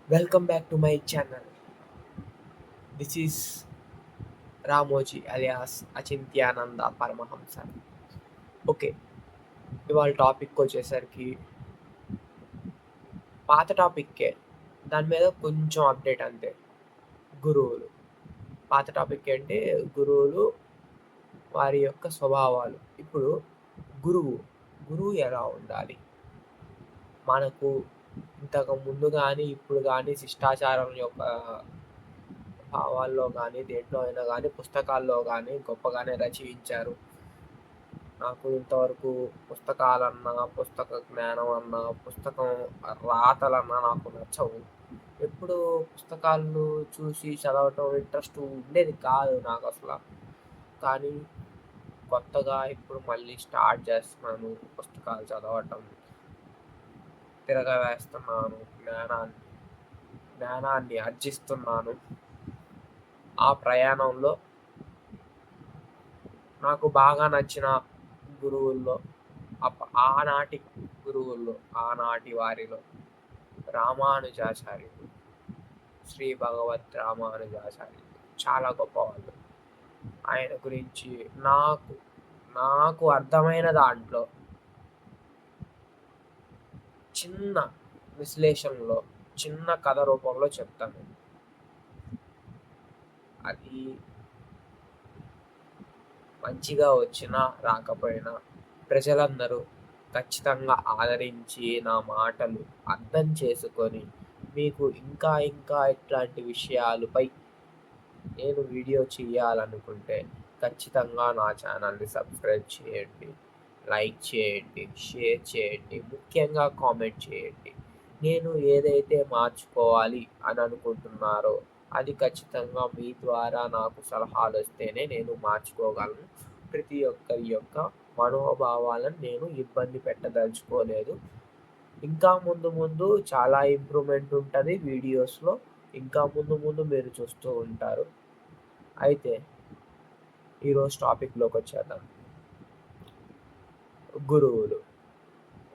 Welcome back to my channel. This is Ramoji alias Achintyananda Paramahamsa. Okay, ఇవాళ topic వచ్చేసరికి పాత టాపిక్కే, దాని మీద కొంచెం అప్డేట్ అంతే. గురువులు. పాత టాపిక్ అంటే గురువులు, వారి యొక్క స్వభావాలు. ఇప్పుడు గురువు గురువు ఎలా ఉండాలి? మనకు ఇంతకు ముందు కానీ ఇప్పుడు కానీ శిష్టాచారం యొక్క భావాల్లో కానీ దేంట్లో అయినా కానీ పుస్తకాల్లో కానీ గొప్పగానే రచయించారు. నాకు ఇంతవరకు పుస్తకాలన్నా, పుస్తక జ్ఞానం అన్నా, పుస్తకం రాతలన్నా నాకు నచ్చవు. ఎప్పుడు పుస్తకాలు చూసి చదవటం ఇంట్రెస్ట్ ఉండేది కాదు నాకు అసల. కానీ కొత్తగా ఇప్పుడు మళ్ళీ స్టార్ట్ చేస్తున్నాను పుస్తకాలు చదవటం. తిరగవేస్తున్నాను, జ్ఞానాన్ని ఆర్జిస్తున్నాను. ఆ ప్రయాణంలో నాకు బాగా నచ్చిన గురువుల్లో ఆనాటి గురువుల్లో, ఆనాటి వారిలో రామానుజాచార్యులు, శ్రీ భగవత్ రామానుజాచార్యులు చాలా గొప్పవాళ్ళు. ఆయన గురించి నాకు నాకు అర్థమైన దాంట్లో చిన్న విశ్లేషణలో, చిన్న కథ రూపంలో చెప్తాను. అది మంచిగా వచ్చినా రాకపోయినా ప్రజలందరూ ఖచ్చితంగా ఆదరించి, నా మాటలు అర్థం చేసుకొని, మీకు ఇంకా ఇంకా ఇట్లాంటి విషయాలపై నేను వీడియో చేయాలనుకుంటే ఖచ్చితంగా నా ఛానల్ని సబ్స్క్రైబ్ చేయండి, లైక్ చేయండి, షేర్ చేయండి, ముఖ్యంగా కామెంట్ చేయండి. నేను ఏదైతే మార్చుకోవాలి అని అనుకుంటున్నారో అది ఖచ్చితంగా మీ ద్వారా నాకు సలహాలు వస్తేనే నేను మార్చుకోగలను. ప్రతి ఒక్కరి యొక్క మనోభావాలను నేను ఇబ్బంది పెట్టదలుచుకోలేదు. ఇంకా ముందు ముందు చాలా ఇంప్రూవ్మెంట్ ఉంటుంది వీడియోస్లో. ఇంకా ముందు ముందు మీరు చూస్తూ ఉంటారు. అయితే ఈరోజు టాపిక్లోకి వచ్చేద్దాం. గురువులు.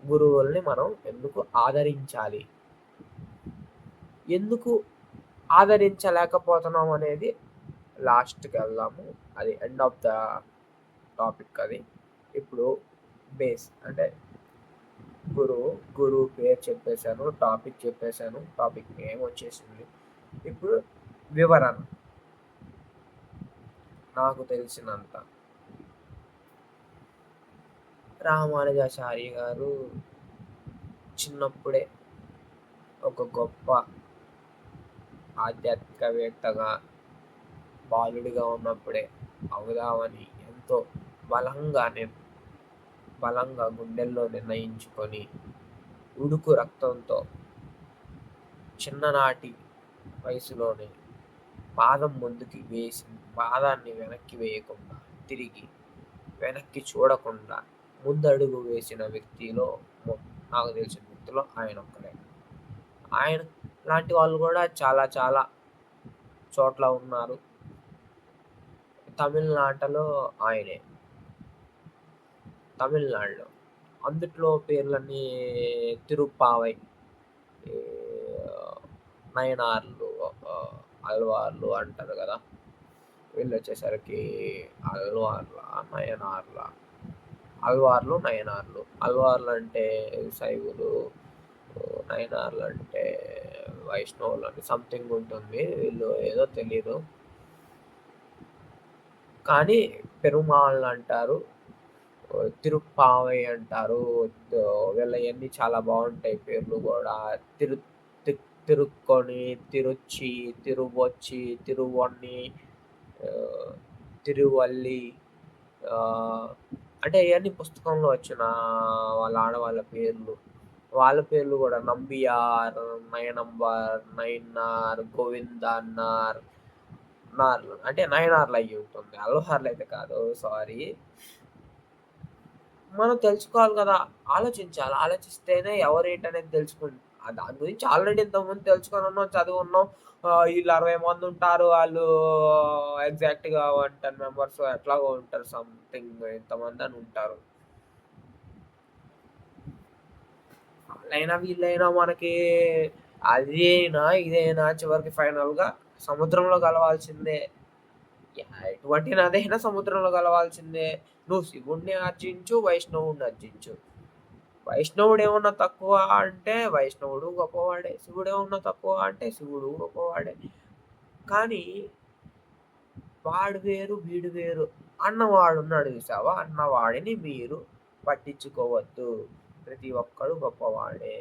గురువుల్ని మనం ఎందుకు ఆదరించాలి, ఎందుకు ఆదరించలేకపోతున్నాం అనేది లాస్ట్కి వెళ్దాము. అది ఎండ్ ఆఫ్ ద టాపిక్. అది ఇప్పుడు బేస్ అంటే గురువు పేరు చెప్పేశాను, టాపిక్ చెప్పేశాను, టాపిక్ నేమ్ వచ్చేసింది. ఇప్పుడు వివరణ. నాకు తెలిసినంత రామానుజాచార్య గారు చిన్నప్పుడే ఒక గొప్ప ఆధ్యాత్మికవేత్తగా, బాలుడిగా ఉన్నప్పుడే అవుదామని ఎంతో బలంగా గుండెల్లో నిర్ణయించుకొని, ఉడుకు రక్తంతో చిన్ననాటి వయసులోనే పాదం ముందుకి వేసి, పాదాన్ని వెనక్కి వేయకుండా, తిరిగి వెనక్కి చూడకుండా ముందడుగు వేసిన వ్యక్తిలో, నాకు తెలిసిన వ్యక్తిలో ఆయన ఒక్కడే. ఆయన లాంటి వాళ్ళు కూడా చాలా చాలా చోట్ల ఉన్నారు. తమిళనాటలో ఆయనే, తమిళనాడులో. అందుట్లో పేర్లన్నీ తిరుప్పావై, నయనార్లు, అల్వార్లు అంటారు కదా. వీళ్ళు వచ్చేసరికి నయనార్లు. అల్వార్లు అంటే శైవులు, నయనార్లు అంటే వైష్ణవులు అని సంథింగ్ ఉంటుంది. వీళ్ళు ఏదో తెలీదు, కానీ పెరుమాళ్ళు అంటారు, తిరుప్పావై అంటారు. వీళ్ళవన్నీ చాలా బాగుంటాయి పేర్లు కూడా. తిరుక్కొని, తిరుచి, తిరువొచ్చి, తిరువన్ని, తిరువల్లి, అంటే ఇవన్నీ పుస్తకంలో వచ్చిన వాళ్ళ ఆడవాళ్ళ పేర్లు. వాళ్ళ పేర్లు కూడా నంబియార్, నయనంబర్, నయనార్, గోవిందన్నార్, నార్లు అంటే నయనార్లు అయ్యి ఉంటుంది, అల్వార్లు అయితే కాదు, సారీ. మనం తెలుసుకోవాలి కదా, ఆలోచించాలి. ఆలోచిస్తేనే ఎవరేంటనేది తెలుసుకుంటాం. దాని గురించి ఆల్రెడీ ఇంతకుముందు తెలుసుకొని ఉన్నాం, చదువున్నాం. వీళ్ళు 60 మంది ఉంటారు, వాళ్ళు ఎగ్జాక్ట్‌గా 10 మెంబర్స్ ఎట్లాగో ఉంటారు, సంథింగ్ ఇంతమంది అని ఉంటారు. వాళ్ళైనా వీళ్ళైనా మనకి అదేనా ఇదేనా చివరికి ఫైనల్‌గా సముద్రంలో కలవాల్సిందే. ఎటువంటి నదైనా సముద్రంలో కలవాల్సిందే. నువ్వు శివుడిని అర్చించు, వైష్ణవుడిని అర్చించు. వైష్ణవుడేమన్నా తక్కువ అంటే వైష్ణవుడు గొప్పవాడే. శివుడేమన్నా తక్కువ అంటే శివుడు గొప్పవాడే. కానీ వాడు వేరు, వీడు వేరు అన్నవాడున్నాడు చూసావా? అన్నవాడిని మీరు పట్టించుకోవద్దు. ప్రతి ఒక్కడు గొప్పవాడే.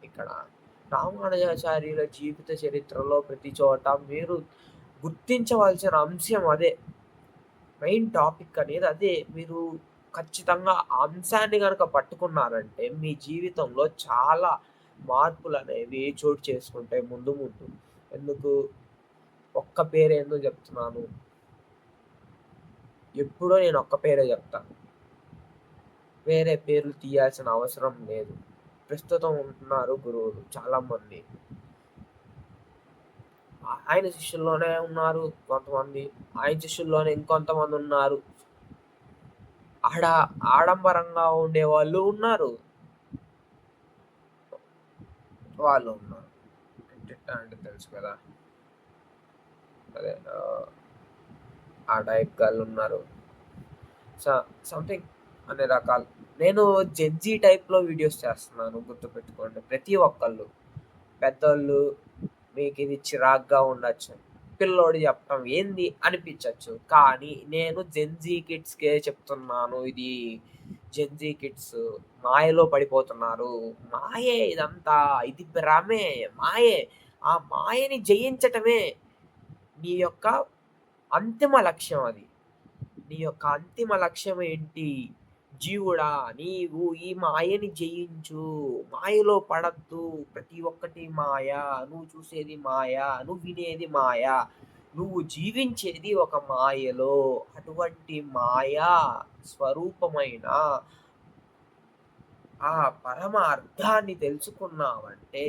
ఇక్కడ రామానుజాచార్యుల జీవిత చరిత్రలో ప్రతి చోట మీరు గుర్తించవలసిన అంశం అదే. మెయిన్ టాపిక్ అనేది అదే. మీరు ఖచ్చితంగా ఆ అంశాన్ని గనక పట్టుకున్నారంటే మీ జీవితంలో చాలా మార్పులనేవి చోటు చేసుకుంటాయి ముందు ముందు. ఎందుకు? ఒక్క పేరే ఎందుకు చెప్తున్నాను? ఎప్పుడూ నేను ఒక్క పేరే చెప్తాను. వేరే పేర్లు తీయాల్సిన అవసరం లేదు. ప్రస్తుతం ఉంటున్నారు గురువులు చాలామంది. ఆయన శిష్యుల్లోనే ఉన్నారు కొంతమంది. ఆయన శిష్యుల్లోనే ఇంకొంతమంది ఉన్నారు. ఆడంబరంగా ఉండేవాళ్ళు ఉన్నారు. వాళ్ళు ఉన్నారు. అంటే తెలుసు కదా! అదే ఆ టైప్ గాళ్ళున్నారు. సంథింగ్ అన్ని రకాలు. నేను జెన్‌జీ టైప్‌లో వీడియోస్ చేస్తున్నాను గుర్తుపెట్టుకోండి. ప్రతి ఒక్కళ్ళు. పెద్దోళ్ళు మీకిది చిరాకుగా ఉండొచ్చు. పిల్లోడు చెప్పటం ఏంది అనిపించొచ్చు. కానీ నేను జెన్‌జీ కిడ్స్‌కే చెప్తున్నాను. ఇది జెన్‌జీ కిడ్స్ మాయలో పడిపోతున్నారు. మాయే ఇదంతా. ఇది భ్రమే. మాయే. ఆ మాయని జయించటమే నీ యొక్క అంతిమ లక్ష్యం అది. నీ యొక్క అంతిమ లక్ష్యం ఏంటి? జీవుడా నీవు ఈ మాయని జయించు. మాయలో పడద్దు. ప్రతి ఒక్కటి మాయ. నువ్వు చూసేది మాయ. నువ్వు వినేది మాయ. నువ్వు జీవించేది ఒక మాయలో. అటువంటి మాయా స్వరూపమైన ఆ పరమ అర్థాన్ని తెలుసుకున్నావంటే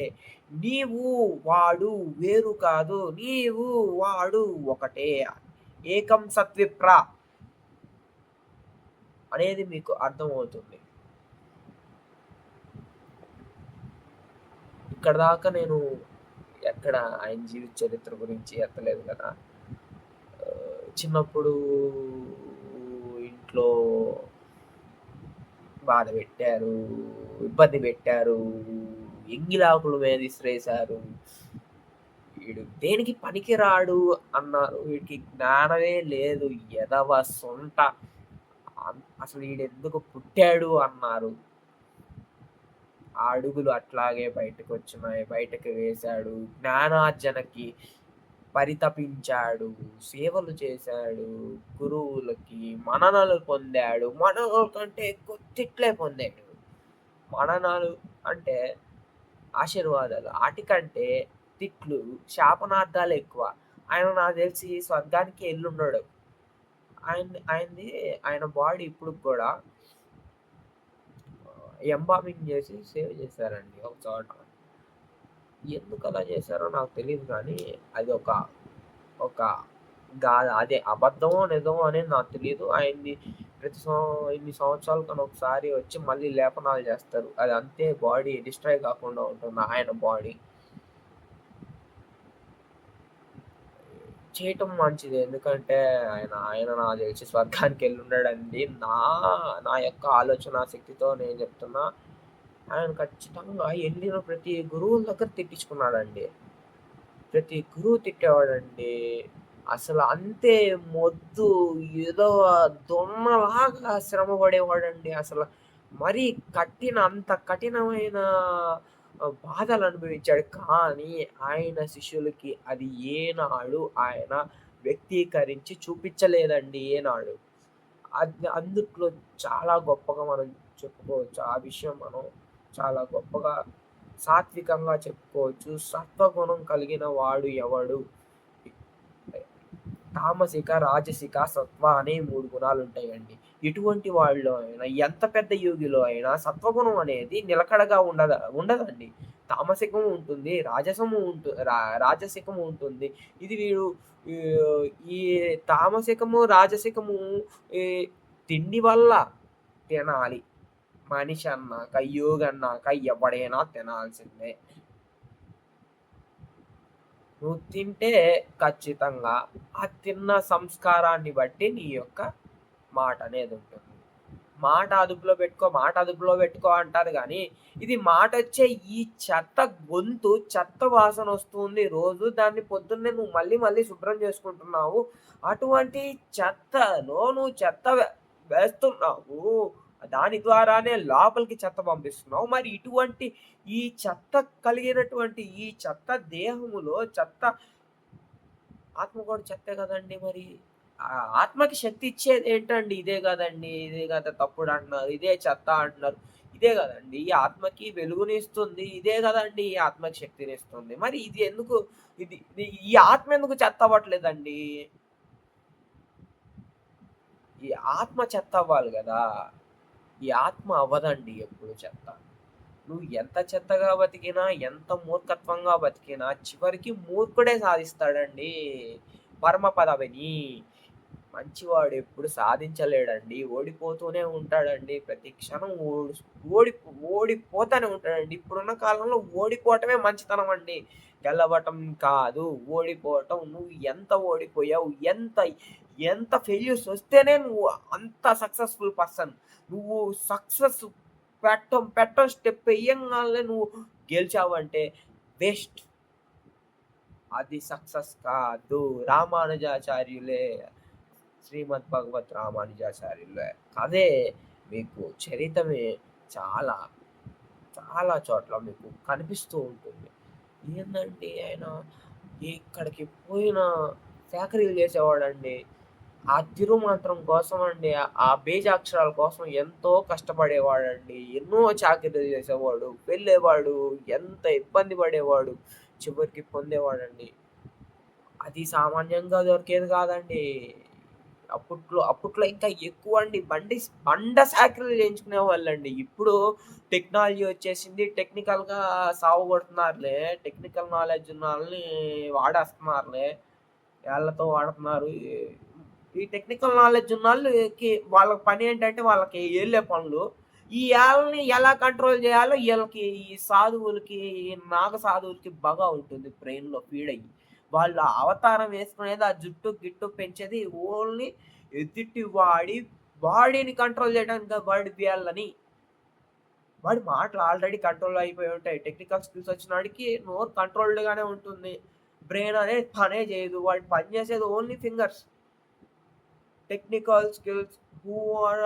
నీవు, వాడు వేరు కాదు. నీవు, వాడు ఒకటే. ఏకం సత్విప్ర అనేది మీకు అర్థమవుతుంది. ఇక్కడ దాకా నేను ఎక్కడ ఆయన జీవిత చరిత్ర గురించి ఎత్తలేదు కదా! చిన్నప్పుడు ఇంట్లో బాధ పెట్టారు, ఇబ్బంది పెట్టారు, ఎంగిలాకుల మీద ఇసిరేశారు. వీడు దేనికి పనికిరాడు అన్నారు. వీడికి జ్ఞానమే లేదు. ఎదవ సొంట. అసలు ఈడెందుకు పుట్టాడు అన్నారు. ఆ అడుగులు అట్లాగే బయటకొచ్చినాయి. బయటకు వేశాడు. జ్ఞానార్జనకి పరితపించాడు. సేవలు చేశాడు. గురువులకి మన్ననలు పొందాడు. మన్ననల కంటే ఎక్కువ తిట్లే పొందాడు. మన్ననలు అంటే ఆశీర్వాదాలు. ఆటికంటే తిట్లు, శాపనార్థాలు ఎక్కువ. ఆయన నాకు తెలిసి స్వర్గానికి ఎళ్ళుండడు. ఆయన బాడీ ఇప్పటికి కూడా ఎంబామింగ్ చేసి సేవ్ చేశారండి ఒక చోట. ఎందుకలా చేశారో నాకు తెలీదు కానీ అది ఒక అదే అబద్ధమో, నిజమో అనేది నాకు తెలీదు. ఆయనది ప్రతి ఇన్ని సంవత్సరాలకని ఒకసారి వచ్చి మళ్ళీ లేపనాలు చేస్తారు. అది అంతే బాడీ డిస్ట్రాయ్ కాకుండా ఉంటుంది ఆయన బాడీ. చేయటం మంచిది. ఎందుకంటే ఆయన నాకు తెలిసి స్వర్గానికి ఎళ్ళుండడండి. నా యొక్క ఆలోచనా శక్తితో నేను చెప్తున్నా. ఆయన ఖచ్చితంగా ఎళ్ళిన ప్రతి గురువుల దగ్గర తిట్టించుకున్నాడండి. ప్రతి గురువు తిట్టేవాడండి. అసలు అంతే మొద్దు ఏదో దొన్నలాగా శ్రమ పడేవాడండి. అసల మరీ అంత కఠినమైన బాధలు అనుభవించాడు. కానీ ఆయన శిష్యులకి అది ఏనాడు ఆయన వ్యక్తీకరించి చూపించలేదండి ఏనాడు. అందుట్లో చాలా గొప్పగా మనం చెప్పుకోవచ్చు. ఆ విషయం మనం చాలా గొప్పగా సాత్వికంగా చెప్పుకోవచ్చు. సత్వగుణం కలిగిన వాడు ఎవడు? తామసిక, రాజసిక, సత్వ అనే 3 గుణాలుంటాయండి. ఎటువంటి వాళ్ళలో అయినా, ఎంత పెద్ద యోగిలో అయినా సత్వగుణం అనేది నిలకడగా ఉండదండి. తామసికము ఉంటుంది, రాజసికము ఉంటుంది. ఇది వీడు ఈ తామసికము, రాజసికము ఈ తిండి వల్ల తినాలి. మనిషి అన్నాక, యోగి అన్నాక ఎవడైనా తినాల్సిందే. నువ్వు తింటే ఖచ్చితంగా ఆ తిన్న సంస్కారాన్ని బట్టి నీ యొక్క మాట అనేది ఉంటుంది. మాట అదుపులో పెట్టుకో అంటారు గానీ, ఇది మాటొచ్చే ఈ చెత్త గొంతు, చెత్త వాసనొస్తుంది రోజు. దాన్ని పొద్దున్నే నువ్వు మళ్ళీ మళ్ళీ శుభ్రం చేసుకుంటున్నావు. అటువంటి చెత్తలో నువ్వు చెత్త వేస్తున్నావు. దాని ద్వారానే లోపలికి చెత్త పంపిస్తున్నావు. మరి ఇటువంటి ఈ చెత్త కలిగినటువంటి ఈ చెత్త దేహములో చెత్త ఆత్మ కూడా చెత్తే గదండీ మరి. ఆత్మకి శక్తి ఇచ్చేది ఏంటండి? ఇదే గదండీ! ఇదే గదా తప్పుడంటున్నారు. ఇదే చెత్త అంటున్నారు. ఇదే గదండీ! ఈ ఆత్మకి వెలుగునిస్తుంది. ఇదే గదండీ! ఈ ఆత్మకి శక్తినిస్తుంది. మరి ఇది ఎందుకు ఈ ఆత్మ ఎందుకు చెత్త అవ్వట్లేదండి? ఈ ఆత్మ చెత్త అవ్వాలి గదా! ఈ ఆత్మ అవ్వదండి ఎప్పుడు చెత్త. నువ్వు ఎంత చెత్తగా బతికినా, ఎంత మూర్ఖత్వంగా బతికినా చివరికి మూర్ఖుడే సాధిస్తాడండి పరమ పదవిని. మంచివాడు ఎప్పుడు సాధించలేడండి. ఓడిపోతూనే ఉంటాడండి. ప్రతి క్షణం ఓడి ఓడిపోతానే ఉంటాడండి. ఇప్పుడున్న కాలంలో ఓడిపోవటమే మంచితనం అండి. గెలవటం కాదు. ఓడిపోవటం. నువ్వు ఎంత ఓడిపోయావు, ఎంత ఎంత ఫెయిల్యూర్స్ వస్తేనే నువ్వు అంత సక్సెస్‌ఫుల్ పర్సన్. నువ్వు సక్సెస్ పెట్టం స్టెప్ ఎయ్యంగాల్నే నువ్వు గెలిచావంటే వేస్ట్. అది సక్సెస్ కాదు. రామానుజాచార్యులే శ్రీమద్ భగవత్ రామానుజాచార్యులే అదే మీకు చరితమే చాలా, చాలా చోట్ల మీకు కనిపిస్తూ ఉంటుంది. ఏందండి ఆయన ఎక్కడికి పోయినా చాకరీలు చేసేవాడండి. ఆ తిరుమంత్రం కోసం అండి, ఆ బీజాక్షరాల కోసం ఎంతో కష్టపడేవాడండి. ఎన్నో చాకిరీలు చేసేవాడు. వెళ్ళేవాడు. ఎంత ఇబ్బంది పడేవాడు. చివరికి పొందేవాడండి. అది సామాన్యంగా దొరికేది కాదండి. అప్పట్లో ఇంకా ఎక్కువండి. బండ సాకిరీలు చేయించుకునేవాళ్ళండి. ఇప్పుడు టెక్నాలజీ వచ్చేసింది. టెక్నికల్‌గా సావగొడుతున్నారులే. Technical knowledge ఉన్నోళ్ళని వాడేస్తున్నారులే. ఏళ్ళతో వాడుతున్నారు. ఈ టెక్నికల్ నాలెడ్జ్ ఉన్నోళ్ళకి వాళ్ళ పని ఏంటంటే వాళ్ళకి ఏళ్ళే పనులు. ఈ ఏళ్ళని ఎలా కంట్రోల్ చేయాలో ఈళ్ళకి ఈ సాధువులకి, ఈ నాగ సాధువులకి బాగా ఉంటుంది బ్రెయిన్‌లో ఫీడయ్యి. వాళ్ళు అవతారం వేసుకునేది ఆ జుట్టు, గిట్టు పెంచేది ఓన్లీ ఎదుటి బాడీని కంట్రోల్ చేయడానికి వీళ్ళని. వాడి మాటలు ఆల్రెడీ కంట్రోల్ అయిపోయి ఉంటాయి. టెక్నికల్ స్కిల్స్ వచ్చినోడికి నోరు కంట్రోల్డ్‌గానే ఉంటుంది. బ్రెయిన్ అనేది పనే చేయదు. వాడు పని చేసేది only fingers. Technical skills who are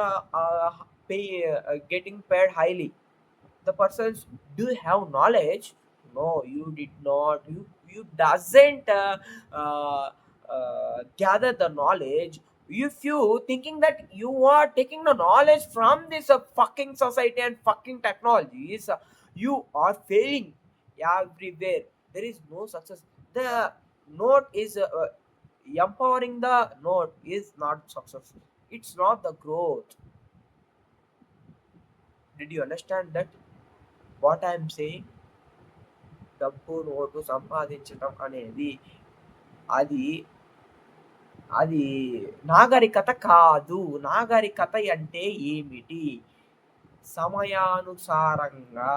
getting paid highly. The persons do have knowledge. No, you did not. You doesn't gather the knowledge. If you thinking that you are taking the knowledge from this fucking society and fucking technologies, you are failing everywhere. There is no success. The note is empowering the note is not success. It's not the growth. Did you understand that? What I am saying? డబ్బు note సంపాదించటం అనేది అది అది నాగరికత కాదు. నాగరికత అంటే ఏమిటి? సమయానుసారంగా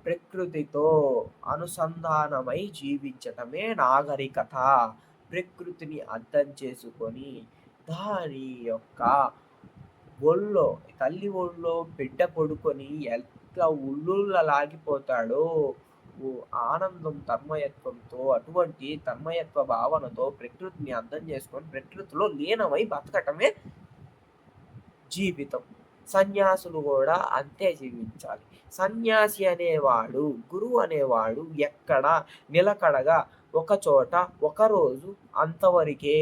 ప్రకృతితో అనుసంధానమై జీవించటమే నాగరికత. ప్రకృతిని అర్థం చేసుకొని దాని యొక్క తల్లి ఒళ్ళో బిడ్డ పడుకొని ఎట్లా ఉల్లుల్లలాగిపోతాడో ఆనందం తన్మయత్వంతో అటువంటి తన్మయత్వ భావనతో ప్రకృతిని అర్థం చేసుకొని ప్రకృతిలో లీనమై బతకటమే జీవితం. సన్యాసులు కూడా అంతే జీవించాలి. సన్యాసి అనేవాడు, గురువు అనేవాడు ఎక్కడ నిలకడగా ఒకచోట ఒకరోజు అంతవరకే.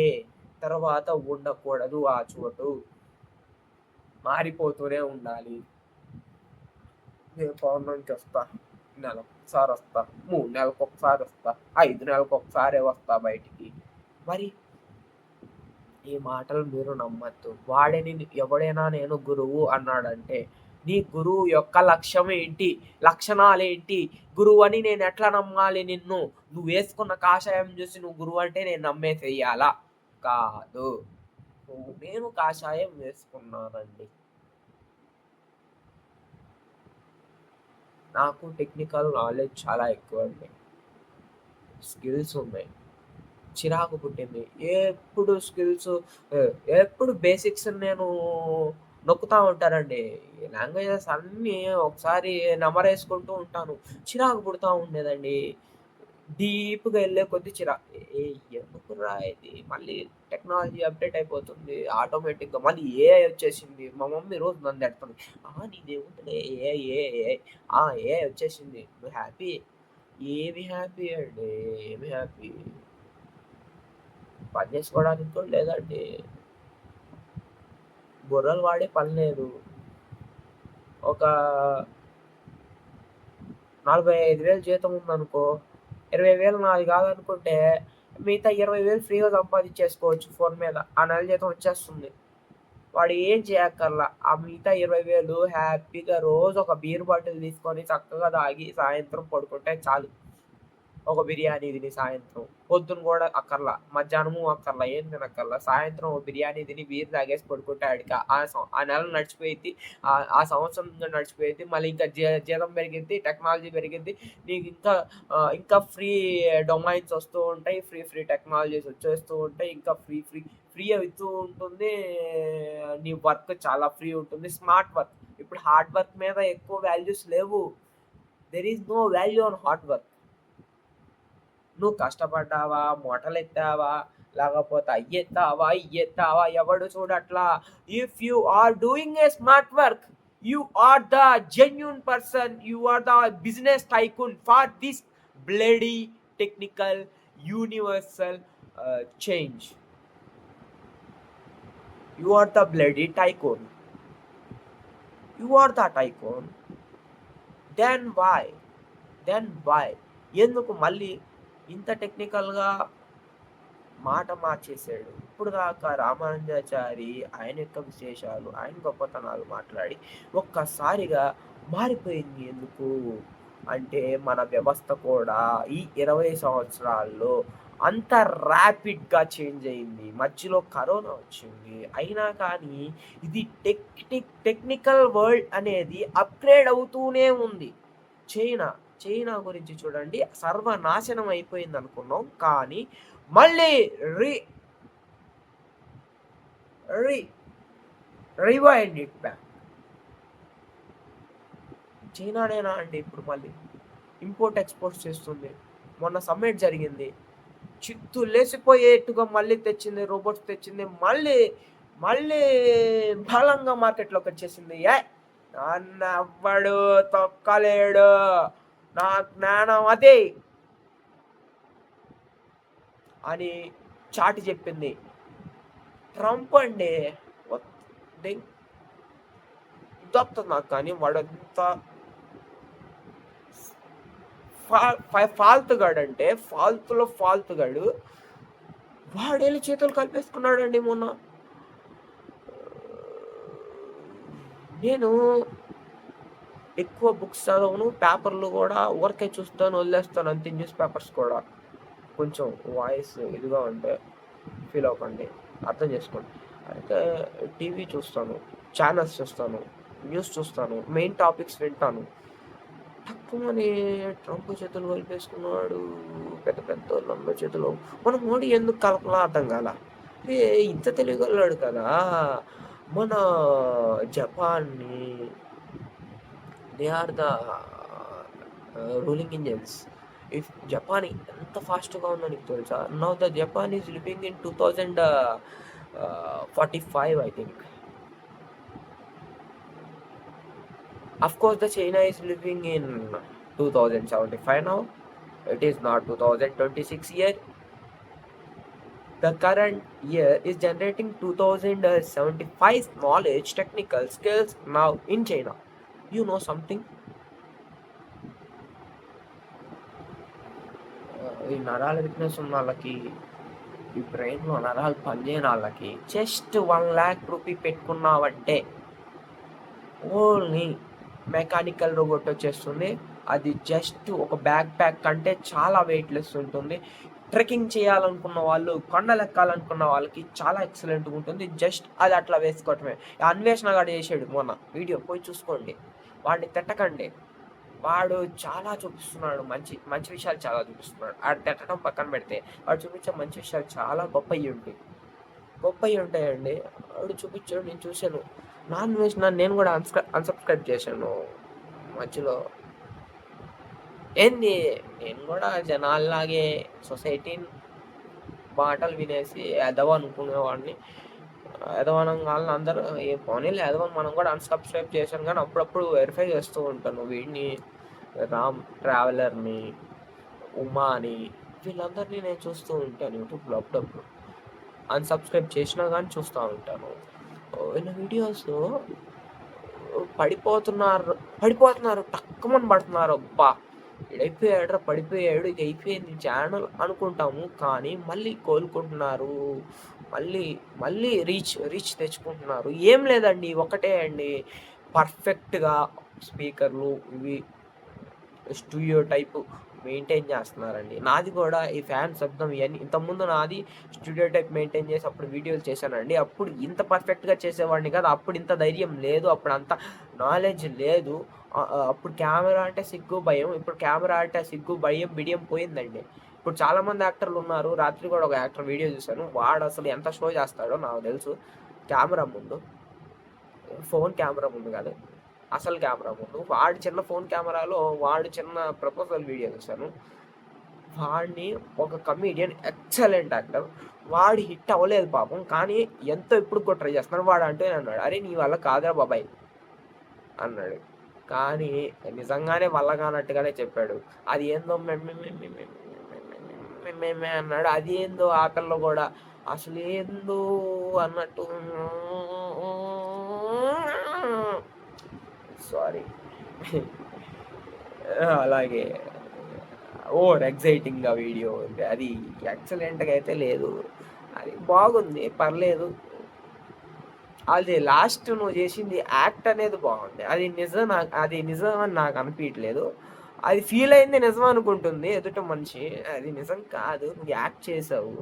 తర్వాత ఉండకూడదు ఆ చోటు. మారిపోతూనే ఉండాలి. నేను పౌర్ణమికి వస్తా, నెలకొకసారి వస్తా, 3 నెలలకొకసారి వస్తా, 5 నెలలకొకసారే వస్తా బయటికి. మరి ఈ మాటలు మీరు నమ్మొద్దు. ఎవడైనా నేను గురువు అన్నాడంటే, నీ గురువు యొక్క లక్ష్యం ఏంటి? లక్షణాలేంటి? గురువు అని నేను ఎట్లా నమ్మాలి నిన్ను? నువ్వు వేసుకున్న కాషాయం చూసి నువ్వు గురువు అంటే నేను నమ్మేసేయాలా? కాదు. నేను కాషాయం వేసుకున్నానండి. నాకు టెక్నికల్ నాలెడ్జ్ చాలా ఎక్కువండి. స్కిల్స్ ఉన్నాయి. చిరాకు పుట్టింది. ఎప్పుడు బేసిక్స్ నేను నొక్కుతా ఉంటానండి. లాంగ్వేజెస్ అన్నీ ఒకసారి నెమరేసుకుంటూ ఉంటాను. చిరాకు పుడతా ఉండేదండి. డీప్‌గా ఎళ్ళే కొద్దీ ఎందుకురా ఇది మళ్ళీ టెక్నాలజీ అప్‌డేట్ అయిపోతుంది. ఆటోమేటిక్‌గా మళ్ళీ ఏఐ వచ్చేసింది. మా మమ్మీ రోజు నన్ను తిడతది. నీదేముందిలే ఏఐ. ఏఐ వచ్చేసింది. నువ్వు హ్యాపీ. ఏమి హ్యాపీ అండి. ఏమి హ్యాపీ. పని చేసుకోవడానికి కూడా లేదండి. బుర్రలు వాడే పని లేదు. ఒక 45,000 జీతం ఉందనుకో, 20,000 నాది కాదనుకుంటే మిగతా 20,000 ఫ్రీగా సంపాదించేసుకోవచ్చు ఫోన్ మీద. ఆ నెల జీతం వచ్చేస్తుంది. వాడు ఏం చేయక్కర్లా. ఆ మిగతా 20,000 హ్యాపీగా రోజు ఒక బీర్ బాటిల్ తీసుకొని చక్కగా తాగి సాయంత్రం పడుకుంటే చాలు. ఒక బిర్యానీ తిని సాయంత్రం. పొద్దున కూడా అక్కర్లా. మధ్యాహ్నము అక్కర్లా. ఏం తినక్కర్లా. సాయంత్రం ఒక బిర్యానీ తిని బీర్ తాగేసి పడుకుంటే ఆడికి ఆ నెల నడిచిపోయిద్ది. ఆ సంవత్సరం నడిచిపోయిద్ది. మళ్ళీ ఇంకా జీతం పెరిగిద్ది. టెక్నాలజీ పెరిగిద్ది. నీకు ఇంకా ఫ్రీ డొమైన్స్ వస్తూ ఉంటాయి. ఫ్రీ టెక్నాలజీస్ వచ్చేస్తూ ఉంటాయి. ఇంకా ఫ్రీ అవుతూ ఉంటుంది. నీ వర్క్ చాలా ఫ్రీ ఉంటుంది. Smart work. ఇప్పుడు హార్డ్ వర్క్ మీద ఎక్కువ వాల్యూస్ లేవు. There is no value on hard work. నువ్వు కష్టపడ్డావా, మూటలెత్తావా, లేకపోతే ఇయ్యెత్తావా ఎవడు చూడట్లా. If you are doing a smart work, you are the genuine person, you are the business tycoon for this bloody technical universal change. You are the bloody tycoon. You are the tycoon. Then why? ఎందుకు మళ్ళీ ఇంత టెక్నికల్గా మాట మార్చేసాడు? ఇప్పుడు దాకా రామానుజాచారి ఆయన యొక్క విశేషాలు, ఆయన గొప్పతనాలు మాట్లాడి ఒక్కసారిగా మారిపోయింది ఎందుకు అంటే, మన వ్యవస్థ కూడా ఈ 20 సంవత్సరాల్లో అంత ర్యాపిడ్గా చేంజ్ అయింది. మధ్యలో కరోనా వచ్చింది. అయినా కానీ ఇది టెక్నికల్ వరల్డ్ అనేది అప్గ్రేడ్ అవుతూనే ఉంది. చైనా గురించి చూడండి, సర్వనాశనం అయిపోయింది అనుకున్నాం. కానీ మళ్ళీ రివైండ్ ఇట్ బ్యాక్. చైనానేనా అండి ఇప్పుడు మళ్ళీ ఇంపోర్ట్ ఎక్స్పోర్ట్స్ చేస్తుంది. మొన్న సమ్మిట్ జరిగింది, చిత్తు లేసిపోయేట్టుగా మళ్ళీ తెచ్చింది, రోబోట్స్ తెచ్చింది, మళ్ళీ బలంగా మార్కెట్లోకి వచ్చేసింది. నన్నెవ్వడు తొక్కలేడు, నా జ్ఞానం అదే అని చాటి చెప్పింది. ట్రంప్ అండి దొక్కుతుంది నాకు, కానీ వాడంతా ఫాల్తుగాడు అంటే ఫాల్తుగాడు. వాడేళ్ళి చేతులు కలిపేసుకున్నాడండి మొన్న. నేను ఎక్కువ బుక్స్ చదవను, పేపర్లు కూడా ఊరికే చూస్తాను, వదిలేస్తాను అంతే. న్యూస్ పేపర్స్ కూడా కొంచెం వాయిస్ ఇదిగా ఉంటే ఫీల్ అవ్వకండి, అర్థం చేసుకోండి. అయితే టీవీ చూస్తాను, ఛానల్స్ చూస్తాను, న్యూస్ చూస్తాను, మెయిన్ టాపిక్స్ వింటాను. తక్కువని ట్రంప్ చేతులు కలిపేసుకున్నాడు, పెద్ద వాళ్ళందరూ చేతులు. మన మోడీ ఎందుకు కలపలా అర్థం కాల. ఇంత తెలియగలడు కదా. మన జపాన్ని, they are the ruling engines. If Japan ఎంత ఫాస్ట్గా ఉందో నీకు తెలుసా? Now the Japan is living in 2045 I think. Of course, the China is living in 2075 now. It is not 2026 year. The current year is generating 2075 knowledge, technical skills now in China. You know something? ఈ నరాల weakness ఉన్న వాళ్ళకి, ఈ బ్రెయిన్లో నరాలు పనిచేయని వాళ్ళకి just 1 lakh rupee పెట్టుకున్నావంటే ఓన్లీ మెకానికల్ రోబోట్ వచ్చేస్తుంది. అది జస్ట్ ఒక బ్యాక్ ప్యాక్ కంటే చాలా వెయిట్లెస్ ఉంటుంది. ట్రెక్కింగ్ చేయాలనుకున్న వాళ్ళు, కొండలు ఎక్కాలనుకున్న వాళ్ళకి చాలా ఎక్సలెంట్గా ఉంటుంది. జస్ట్ అది అట్లా వేసుకోవటమే. అన్వేషణ గాడు చేసాడు మొన్న వీడియో, పోయి చూసుకోండి. వాడిని తిట్టకండి. వాడు చాలా చూపిస్తున్నాడు. మంచి మంచి విషయాలు చాలా చూపిస్తున్నాడు. ఆడు తిట్టడం పక్కన పెడితే, వాడు చూపించే మంచి విషయాలు చాలా గొప్పయ్యుంటాయండి. వాడు చూపించాడు, నేను చూసాను. నాన్ వెజ్ నేను కూడా అన్‌సబ్‌స్క్రైబ్ చేశాను మధ్యలో. ఏంది నేను కూడా జనాల్లాగే సొసైటీ మాటలు వినేసి ఎదవ అనుకునేవాడిని. ఎదవనంగాల్నే అందరూ పోనీలే ఎదవని మనం కూడా అన్‌సబ్‌స్క్రైబ్ చేశాను గానీ, అప్పుడప్పుడు వెరిఫై చేస్తూ ఉంటాను. వీడిని, రామ్ ట్రావెలర్‌ని, ఉమాని వీళ్ళందరినీ నేను చూస్తూ ఉంటాను యూట్యూబ్‌లో అప్పుడప్పుడు. అన్‌సబ్‌స్క్రైబ్ చేసినా గానీ చూస్తా ఉంటాను. వీళ్ళ వీడియోస్ పడిపోతున్నారు. టక్కుమని పడుతున్నారు. అబ్బా! ఈడైపోయాడురా, పడిపోయాడు, ఇక అయిపోయింది ఛానల్ అనుకుంటాము. కానీ మళ్ళీ కోలుకుంటున్నారు. మళ్ళీ రీచ్ తెచ్చుకుంటున్నారు. ఏం లేదండి, ఒకటే అండి. పర్ఫెక్ట్‌గా స్పీకర్లు ఇవి స్టూడియో టైపు మెయింటైన్ చేస్తున్నారండి. నాది కూడా ఈ ఫ్యాన్ శబ్దం ఇయన్నీ ఇంతకుముందు నాది స్టూడియో టైప్ మెయింటైన్ చేసి అప్పుడు వీడియోలు చేశానండి. అప్పుడు ఇంత పర్ఫెక్ట్‌గా చేసేవాడిని కాదు. అప్పుడు ఇంత ధైర్యం లేదు. అప్పుడు అంత నాలెడ్జ్ లేదు. అప్పుడు కెమెరా అంటే సిగ్గు, భయం. ఇప్పుడు కెమెరా అంటే సిగ్గు, భయం, బిడియం పోయిందండి. ఇప్పుడు చాలామంది యాక్టర్లున్నారు. రాత్రి కూడా ఒక యాక్టర్ వీడియో చూశాను. వాడసలు ఎంత షో చేస్తాడో నాకు తెలుసు. కెమెరా ముందు. ఫోన్ కెమెరా ముందు కాదు. అసలు కెమెరా ముందు. వాడి చిన్న ఫోన్ కెమెరాలో వాడు చిన్న ప్రపోజల్ వీడియో చూశాను. వాడిని ఒక కమీడియన్ ఎక్సలెంట్ యాక్టర్. వాడు హిట్ అవ్వలేదు పాపం. కానీ ఎంతో ఇప్పటికి కూడా ట్రై చేస్తున్నాడు. వాడు అంటూనే అన్నాడు, "అరే నీ వల్ల కాదురా బాబాయ్" అన్నాడు. కానీ నిజంగానే వల్ల కానట్టుగానే చెప్పాడు. అది ఏందో అన్నాడు. అది ఏందో ఆ పిల్ల కూడా అసలు ఏందో అన్నట్టు సారీ అలాగే ఎక్సైటింగ్‌గా వీడియో ఉంది. అది ఎక్సలెంట్‌గా అయితే లేదు. అది బాగుంది, పర్లేదు. అది లాస్ట్ నువ్వు చేసింది యాక్ట్ అనేది బాగుంది. అది నిజం అని నాకు అనిపియట్లేదు. అది ఫీల్ అయింది నిజం అనుకుంటుంది ఎదుట మనిషి. అది నిజం కాదు. నువ్వు యాక్ట్ చేసావు.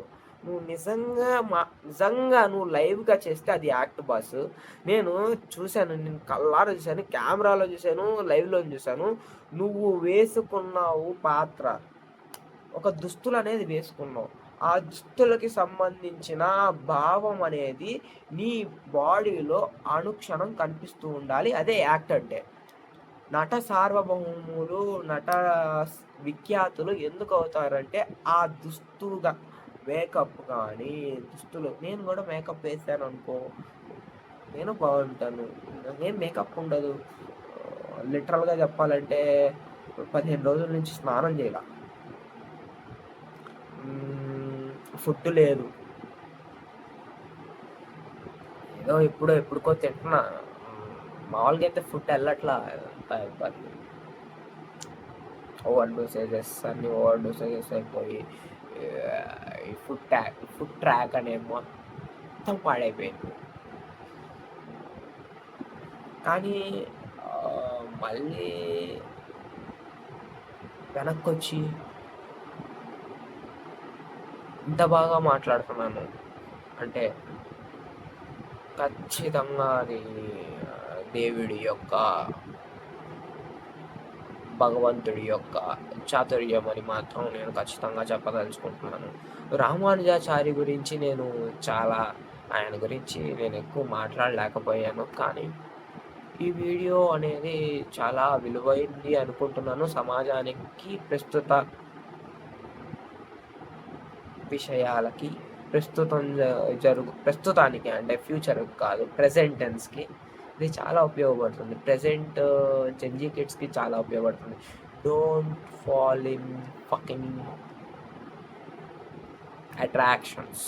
నువ్వు నిజంగా నువ్వు లైవ్‌గా చేస్తే అది యాక్ట్ బాస్. నేను చూసాను. నేను కళ్ళారా చూసాను. కెమెరాలో చూసాను. లైవ్‌లో చూసాను. నువ్వు వేసుకున్నావు పాత్ర. ఒక దుస్తులనేది వేసుకున్నావు. ఆ దుస్తులకి సంబంధించిన భావం అనేది నీ బాడీలో అనుక్షణం కనిపిస్తూ ఉండాలి. అదే యాక్ట్ అంటే. నట సార్వభౌములు, విఖ్యాతులు ఎందుకు అవుతారంటే ఆ దుస్తులుగా మేకప్ కానీ దుస్తులు. నేను కూడా మేకప్ వేసాననుకో నేను బాగుంటాను. నాకేం మేకప్ ఉండదు. లిటరల్‌గా చెప్పాలంటే 15 రోజుల నుంచి స్నానం చేయలా. ఫుడ్ లేదు. ఏదో ఎప్పుడుకో తింటున్నా. మామూలుగా అయితే ఫుడ్ వెళ్ళట్లా. ఇబ్బంది. ఓవర్ డోసేజెస్ అయిపోయి ఈ ఫుడ్ ట్రాక్ అనేది మొత్తం పాడైపోయింది. కానీ మళ్ళీ వెనక్కొచ్చి ఇంత బాగా మాట్లాడుతున్నాను అంటే ఖచ్చితంగా అది దేవుడి యొక్క, భగవంతుడి యొక్క చాతుర్యం అని మాత్రం నేను ఖచ్చితంగా చెప్పదలుచుకుంటున్నాను. రామానుజాచారి గురించి ఆయన గురించి నేను ఎక్కువ మాట్లాడలేకపోయాను. కానీ ఈ వీడియో అనేది చాలా విలువైంది అనుకుంటున్నాను. సమాజానికి విషయాలకి ప్రస్తుతానికి అంటే ఫ్యూచర్‌కి కాదు, ప్రెజెంట్ టెన్స్‌కి ఇది చాలా ఉపయోగపడుతుంది. ప్రెజెంట్ జెన్‌జీ కిడ్స్‌కి చాలా ఉపయోగపడుతుంది. Don't fall in fucking attractions.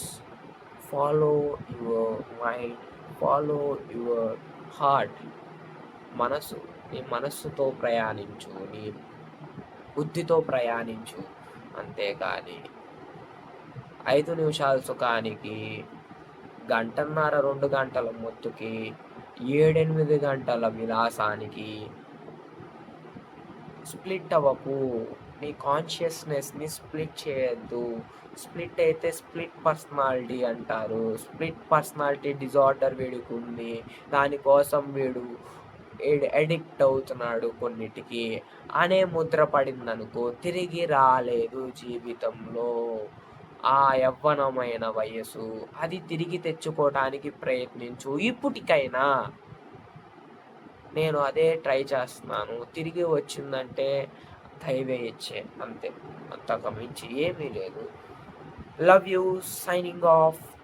Follow your mind. Follow your heart. నీ మనస్సుతో ప్రయాణించు. నీ బుద్ధితో ప్రయాణించు. అంతేగాని 5 నిమిషాల సుఖానికి, 1.5 2 గంటల మొత్తుకి, 7 8 గంటల విలాసానికి స్ప్లిట్ అవ్వకు. నీ కాన్షియస్నెస్‌ని స్ప్లిట్ చేయొద్దు. స్ప్లిట్ అయితే స్ప్లిట్ పర్సనాలిటీ అంటారు. స్ప్లిట్ పర్సనాలిటీ డిజార్డర్ వీడికి ఉంది. దానికోసం వీడు అడిక్ట్ అవుతున్నాడు కొన్నిటికి అనే ముద్ర పడిందనుకో తిరిగి రాలేదు జీవితంలో. ఆ యవ్వనమైన వయసు అది తిరిగి తెచ్చుకోవటానికి ప్రయత్నించు. ఇప్పటికైనా నేను అదే ట్రై చేస్తున్నాను. తిరిగి వచ్చిందంటే దైవ ఇచ్చే అంతే. అంతకు మించి ఏమీ లేదు. Love you. Signing off.